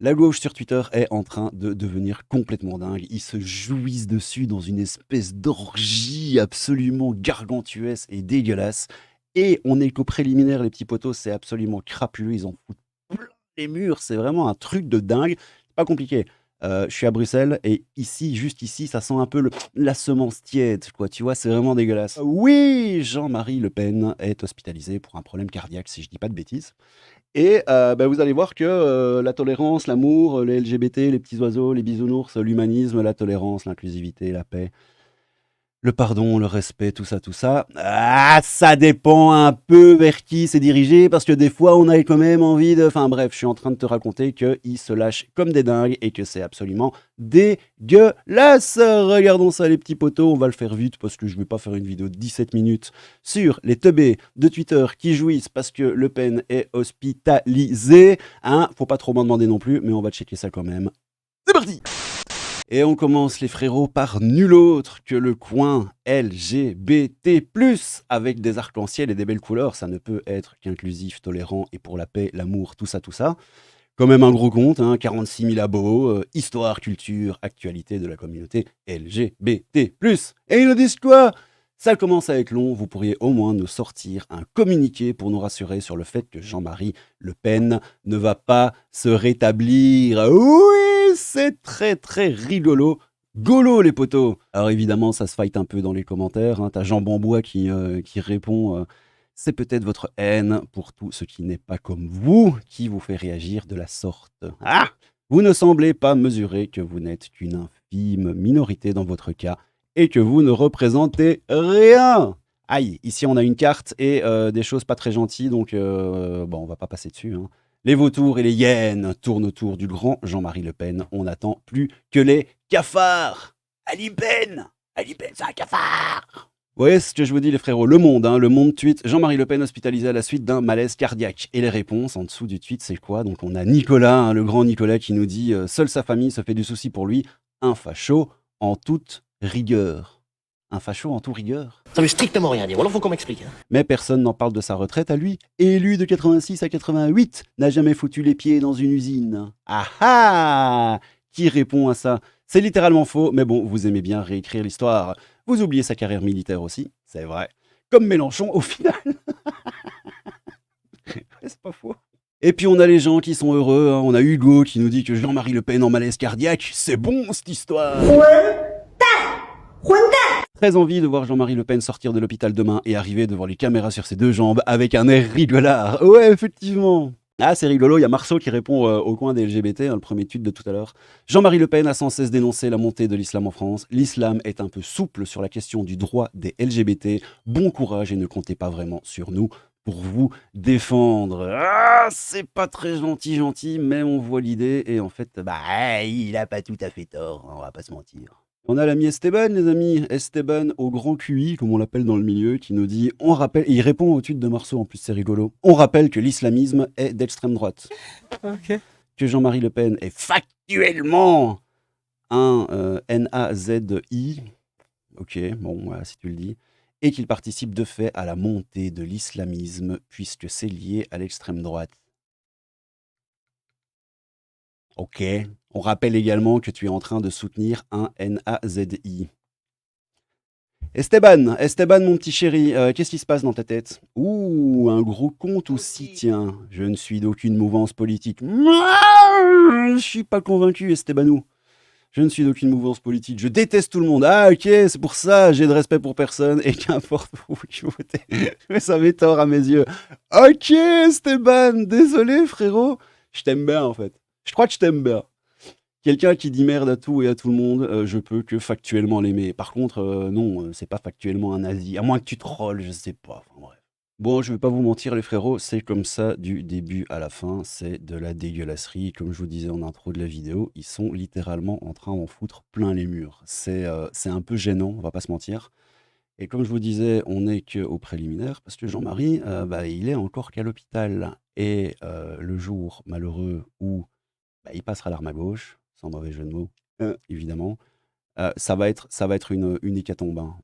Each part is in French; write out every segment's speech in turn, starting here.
La gauche sur Twitter est en train de devenir complètement dingue. Ils se jouissent dessus dans une espèce d'orgie absolument gargantuesque et dégueulasse. Et on est qu'au préliminaire, les petits potos, c'est absolument crapuleux. Ils en foutent plein les murs. C'est vraiment un truc de dingue. C'est pas compliqué. Je suis à Bruxelles et ici, juste ici, ça sent un peu la semence tiède, quoi. Tu vois, c'est vraiment dégueulasse. Oui, Jean-Marie Le Pen est hospitalisé pour un problème cardiaque, si je dis pas de bêtises. Et bah, vous allez voir que, la tolérance, l'amour, les LGBT, les petits oiseaux, les bisounours, l'humanisme, la tolérance, l'inclusivité, la paix, le pardon, le respect, tout ça, ah, ça dépend un peu vers qui c'est dirigé parce que des fois, on a quand même envie de enfin bref, je suis en train de te raconter qu'ils se lâchent comme des dingues et que c'est absolument dégueulasse. Regardons ça les petits potos, on va le faire vite parce que je vais pas faire une vidéo de 17 minutes sur les teubés de Twitter qui jouissent parce que Le Pen est hospitalisé, hein. Faut pas trop m'en demander non plus, mais on va checker ça quand même. C'est parti! Et on commence les frérots par nul autre que le coin LGBT+, avec des arcs-en-ciel et des belles couleurs. Ça ne peut être qu'inclusif, tolérant et pour la paix, l'amour, tout ça, tout ça. Quand même un gros compte, hein, 46 000 abos, histoire, culture, actualité de la communauté LGBT+. Et ils nous disent quoi? Ça commence à être long, vous pourriez au moins nous sortir un communiqué pour nous rassurer sur le fait que Jean-Marie Le Pen ne va pas se rétablir. Oui, c'est très très rigolo. Golo les potos. Alors évidemment, ça se fight un peu dans les commentaires, hein. T'as Jean Bambois qui répond c'est peut-être votre haine pour tout ce qui n'est pas comme vous qui vous fait réagir de la sorte. Ah! Vous ne semblez pas mesurer que vous n'êtes qu'une infime minorité dans votre cas et que vous ne représentez rien. Aïe, ici on a une carte et des choses pas très gentilles, donc bon, on va pas passer dessus, hein. Les vautours et les hyènes tournent autour du grand Jean-Marie Le Pen. On n'attend plus que les cafards. Ali Ben, c'est un cafard. Vous voyez ce que je vous dis les frérots, Le Monde, hein, Le Monde tweet Jean-Marie Le Pen hospitalisé à la suite d'un malaise cardiaque. Et les réponses en dessous du tweet, c'est quoi? Donc on a Nicolas, hein, le grand Nicolas qui nous dit seule sa famille se fait du souci pour lui, un facho en toute rigueur. Un facho en toute rigueur. Ça veut strictement rien dire. Alors faut qu'on m'explique. Hein. Mais personne n'en parle de sa retraite à lui. Élu de 86 à 88, n'a jamais foutu les pieds dans une usine. Ah ah! Qui répond à ça? C'est littéralement faux, mais bon, vous aimez bien réécrire l'histoire. Vous oubliez sa carrière militaire aussi, c'est vrai. Comme Mélenchon au final. Ouais, c'est pas faux. Et puis on a les gens qui sont heureux, hein. On a Hugo qui nous dit que Jean-Marie Le Pen en malaise cardiaque, c'est bon cette histoire. Très envie de voir Jean-Marie Le Pen sortir de l'hôpital demain et arriver devant les caméras sur ses deux jambes avec un air rigolard. Ouais, effectivement. Ah, c'est rigolo, il y a Marceau qui répond au coin des LGBT, hein, le premier tweet de tout à l'heure. Jean-Marie Le Pen a sans cesse dénoncé la montée de l'islam en France. L'islam est un peu souple sur la question du droit des LGBT. Bon courage et ne comptez pas vraiment sur nous pour vous défendre. Ah, c'est pas très gentil, mais on voit l'idée et en fait, bah, il a pas tout à fait tort, hein, on va pas se mentir. On a l'ami Esteban, les amis. Esteban au grand QI, comme on l'appelle dans le milieu, qui nous dit on rappelle, et il répond au tweet de Marceau, en plus c'est rigolo. On rappelle que l'islamisme est d'extrême droite. Ok. Que Jean-Marie Le Pen est factuellement un nazi. Ok, bon, voilà, si tu le dis. Et qu'il participe de fait à la montée de l'islamisme, puisque c'est lié à l'extrême droite. Ok. On rappelle également que tu es en train de soutenir un nazi. Esteban, mon petit chéri, qu'est-ce qui se passe dans ta tête? Ouh, un gros compte aussi, tiens. Je ne suis d'aucune mouvance politique. Je suis pas convaincu, Estebanou. Je ne suis d'aucune mouvance politique. Je déteste tout le monde. Ah, ok, c'est pour ça, j'ai de respect pour personne et qu'importe où qui votez. Mais ça m'est tort à mes yeux. Ok, Esteban, désolé, frérot. Je t'aime bien, en fait. Je crois que je t'aime bien. Quelqu'un qui dit merde à tout et à tout le monde, je peux que factuellement l'aimer. Par contre, non, c'est pas factuellement un nazi. À moins que tu trolles, je sais pas. Enfin, bref. Bon, je vais pas vous mentir, les frérots, c'est comme ça du début à la fin. C'est de la dégueulasserie. Comme je vous disais en intro de la vidéo, ils sont littéralement en train d'en foutre plein les murs. C'est un peu gênant, on va pas se mentir. Et comme je vous disais, on n'est qu'au préliminaire parce que Jean-Marie, bah, il est encore qu'à l'hôpital. Et le jour malheureux où bah, il passera l'arme à gauche, sans mauvais jeu de mots, évidemment. Ça va être une hécatombe, hein.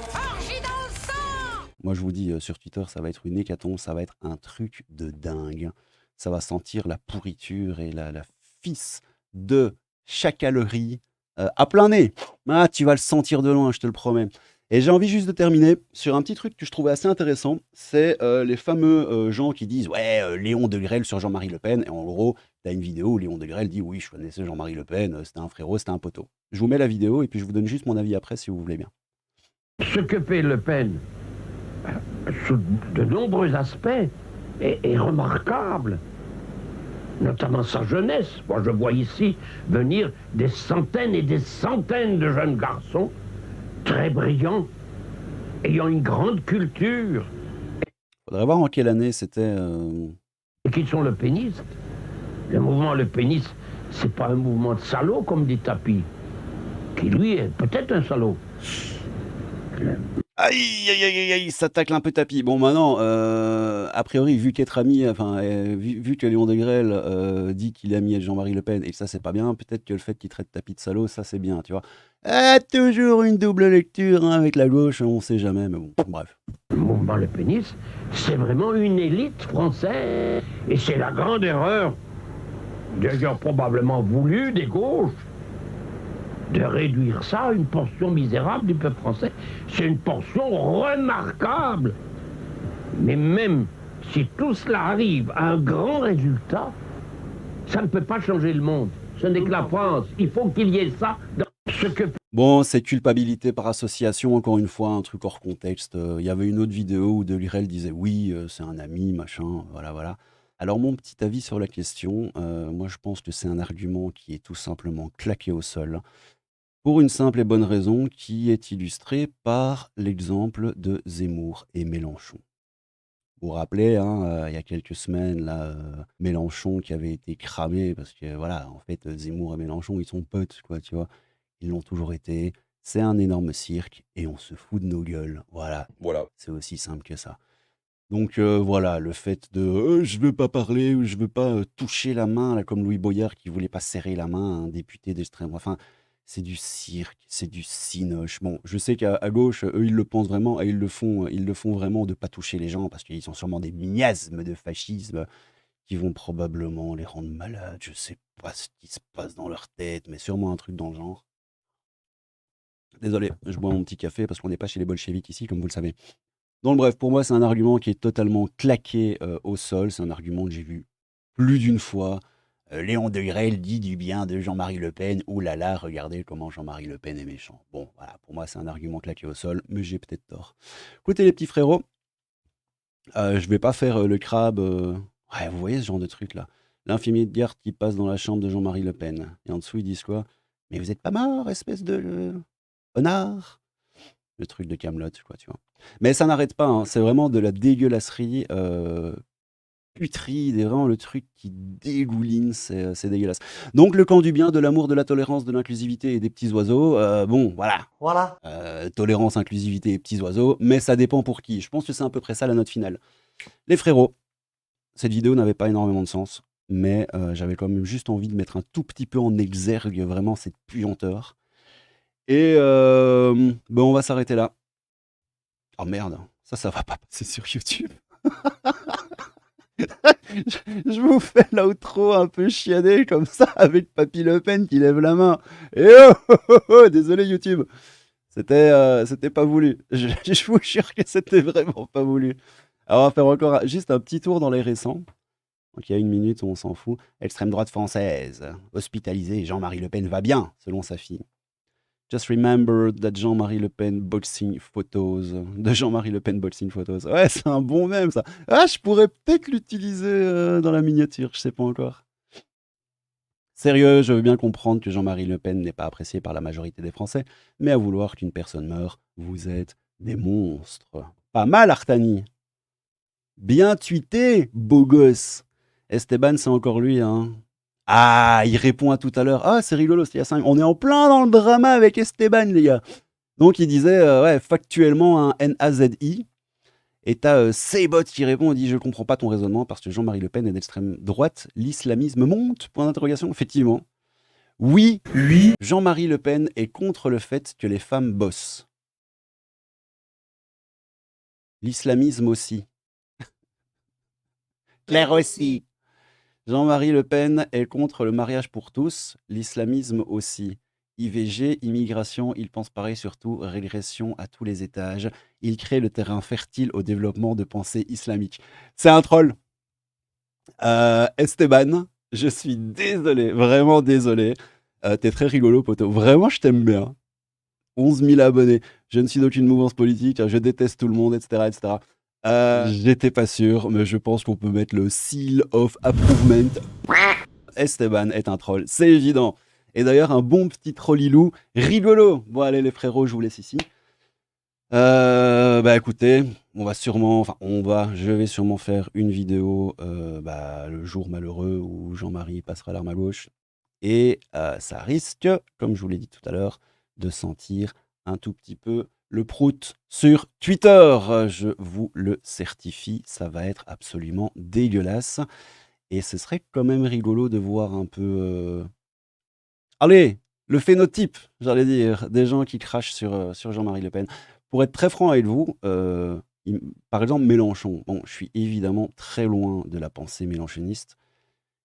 Moi, je vous dis, sur Twitter, ça va être une hécatombe, ça va être un truc de dingue. Ça va sentir la pourriture et la fisse de chacalerie à plein nez. Ah, tu vas le sentir de loin, je te le promets. Et j'ai envie juste de terminer sur un petit truc que je trouvais assez intéressant, c'est les fameux gens qui disent ouais, Léon Degrelle sur Jean-Marie Le Pen. Et en gros, tu as une vidéo où Léon Degrelle dit oui, je connaissais Jean-Marie Le Pen, c'était un frérot, c'était un poteau. Je vous mets la vidéo et puis je vous donne juste mon avis après si vous voulez bien. Ce que fait Le Pen, sous de nombreux aspects, est remarquable, notamment sa jeunesse. Moi, je vois ici venir des centaines et des centaines de jeunes garçons très brillants, ayant une grande culture, Faudrait voir en quelle année c'était. et qui sont le péniste. Le mouvement le péniste, c'est pas un mouvement de salaud comme dit Tapi, qui lui est peut-être un salaud. Aïe, aïe, aïe, aïe, aïe, ça tacle un peu tapis. Bon, maintenant, a priori, vu qu'être ami, enfin, vu que Léon Degrelle dit qu'il est ami avec Jean-Marie Le Pen, et ça, c'est pas bien, peut-être que le fait qu'il traite Tapie de salaud, ça, c'est bien, tu vois. Toujours une double lecture hein, avec la gauche, on sait jamais, mais bon, bref. Le mouvement le péniste, c'est vraiment une élite française. Et c'est la grande erreur, d'ailleurs probablement voulue des gauches, de réduire ça à une portion misérable du peuple français. C'est une portion remarquable. Mais même si tout cela arrive à un grand résultat, ça ne peut pas changer le monde. Ce n'est que la France. Il faut qu'il y ait ça dans ce que... Bon, c'est culpabilité par association, encore une fois, un truc hors contexte. Il y avait une autre vidéo où Degrelle disait oui, c'est un ami, machin, voilà, voilà. Alors, mon petit avis sur la question, moi, je pense que c'est un argument qui est tout simplement claqué au sol. Pour une simple et bonne raison qui est illustrée par l'exemple de Zemmour et Mélenchon. Vous vous rappelez, hein, il y a quelques semaines, là, Mélenchon qui avait été cramé parce que voilà, en fait, Zemmour et Mélenchon, ils sont potes, quoi, tu vois? Ils l'ont toujours été. C'est un énorme cirque et on se fout de nos gueules. Voilà, c'est aussi simple que ça. Donc voilà, le fait de je veux pas parler ou je veux pas toucher la main, là, comme Louis Boyard qui voulait pas serrer la main à un député d'extrême. Enfin, c'est du cirque, c'est du cinoche. Bon, je sais qu'à gauche, eux, ils le pensent vraiment et ils le font vraiment de pas toucher les gens parce qu'ils sont sûrement des miasmes de fascisme qui vont probablement les rendre malades. Je sais pas ce qui se passe dans leur tête, mais sûrement un truc dans le genre. Désolé, je bois mon petit café parce qu'on n'est pas chez les bolcheviks ici, comme vous le savez. Donc bref, pour moi, c'est un argument qui est totalement claqué au sol. C'est un argument que j'ai vu plus d'une fois. Léon Degrelle dit du bien de Jean-Marie Le Pen. Ouh là là, regardez comment Jean-Marie Le Pen est méchant. Bon, voilà, pour moi, c'est un argument claqué au sol, mais j'ai peut-être tort. Écoutez, les petits frérots, je vais pas faire le crabe. Ouais, vous voyez ce genre de truc là. L'infirmier de garde qui passe dans la chambre de Jean-Marie Le Pen. Et en dessous, ils disent quoi? Mais vous êtes pas mort, espèce de connard. Le truc de Camelot, quoi, tu vois. Mais ça n'arrête pas, hein, c'est vraiment de la dégueulasserie putride et vraiment le truc qui dégouline, c'est dégueulasse. Donc le camp du bien, de l'amour, de la tolérance, de l'inclusivité et des petits oiseaux, bon, voilà. Voilà. Tolérance, inclusivité et petits oiseaux, mais ça dépend pour qui. Je pense que c'est à peu près ça la note finale. Les frérots, cette vidéo n'avait pas énormément de sens, mais j'avais quand même juste envie de mettre un tout petit peu en exergue vraiment cette puanteur. Et ben on va s'arrêter là. Oh merde, ça va pas passer sur YouTube. Je vous fais l'outro un peu chiadé comme ça avec Papy Le Pen qui lève la main. Et désolé YouTube. C'était pas voulu. Je vous jure que c'était vraiment pas voulu. Alors on va faire encore juste un petit tour dans les récents. Donc il y a une minute, on s'en fout. Extrême droite française. Hospitalisé, Jean-Marie Le Pen va bien, selon sa fille. Just remember that Jean-Marie Le Pen boxing photos. De Jean-Marie Le Pen boxing photos. Ouais, c'est un bon mème ça. Ah, je pourrais peut-être l'utiliser dans la miniature, je sais pas encore. Sérieux, je veux bien comprendre que Jean-Marie Le Pen n'est pas apprécié par la majorité des Français, mais à vouloir qu'une personne meure, vous êtes des monstres. Pas mal, Artani. Bien tweeté, beau gosse. Esteban, c'est encore lui, hein. Ah, il répond à tout à l'heure. Ah, c'est rigolo, c'était il y a 5. On est en plein dans le drama avec Esteban, les gars. Donc, il disait, ouais, factuellement, un NAZI. Et t'as Seybot qui répond, il dit, je comprends pas ton raisonnement parce que Jean-Marie Le Pen est d'extrême droite. L'islamisme monte? Point d'interrogation. Effectivement. Oui, Jean-Marie Le Pen est contre le fait que les femmes bossent. L'islamisme aussi. Claire aussi. Jean-Marie Le Pen est contre le mariage pour tous, l'islamisme aussi. IVG, immigration, il pense pareil, surtout régression à tous les étages. Il crée le terrain fertile au développement de pensée islamique. C'est un troll. Esteban, je suis désolé, vraiment désolé. T'es très rigolo, poteau. Vraiment, je t'aime bien. 11 000 abonnés. Je ne suis d'aucune mouvance politique. Je déteste tout le monde, etc. etc. J'étais pas sûr, mais je pense qu'on peut mettre le seal of approval. Esteban est un troll, c'est évident. Et d'ailleurs, un bon petit trollilou rigolo. Bon, allez, les frérots, je vous laisse ici. Bah écoutez, je vais sûrement faire une vidéo le jour malheureux où Jean-Marie passera l'arme à gauche. Et ça risque, comme je vous l'ai dit tout à l'heure, de sentir un tout petit peu le prout sur Twitter. Je vous le certifie, ça va être absolument dégueulasse. Et ce serait quand même rigolo de voir un peu... Allez, le phénotype, j'allais dire, des gens qui crachent sur Jean-Marie Le Pen. Pour être très franc avec vous, par exemple Mélenchon, bon, je suis évidemment très loin de la pensée mélenchoniste,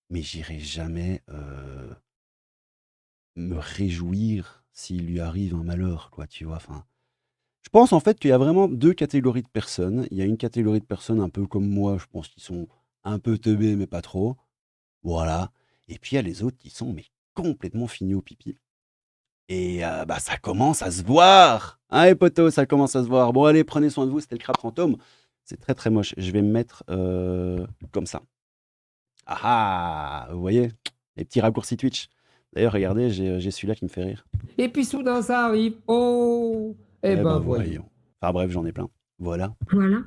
mais j'irai jamais me réjouir s'il lui arrive un malheur, quoi, tu vois. Enfin, je pense en fait qu'il y a vraiment deux catégories de personnes. Il y a une catégorie de personnes un peu comme moi, je pense, qui sont un peu teubés, mais pas trop. Voilà. Et puis il y a les autres qui sont mais complètement finis au pipi. Et ça commence à se voir. Hein, les potos, ça commence à se voir. Bon, allez, prenez soin de vous. C'était le crabe fantôme. C'est très très moche. Je vais me mettre comme ça. Ah ah, vous voyez, les petits raccourcis Twitch. D'ailleurs, regardez, j'ai celui-là qui me fait rire. Et puis soudain ça arrive. Oh, eh ben voyons. Enfin bref, j'en ai plein. Voilà. Voilà.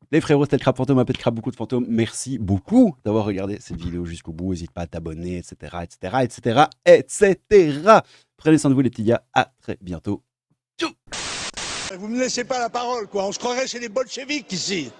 Les frérots, c'était le crabe fantôme, un peu de crabe, beaucoup de fantômes. Merci beaucoup d'avoir regardé cette vidéo jusqu'au bout. N'hésite pas à t'abonner, etc., etc., etc., etc. Prenez soin de vous, les petits gars. À très bientôt. Vous me laissez pas la parole, quoi. On se croirait chez les bolcheviks ici.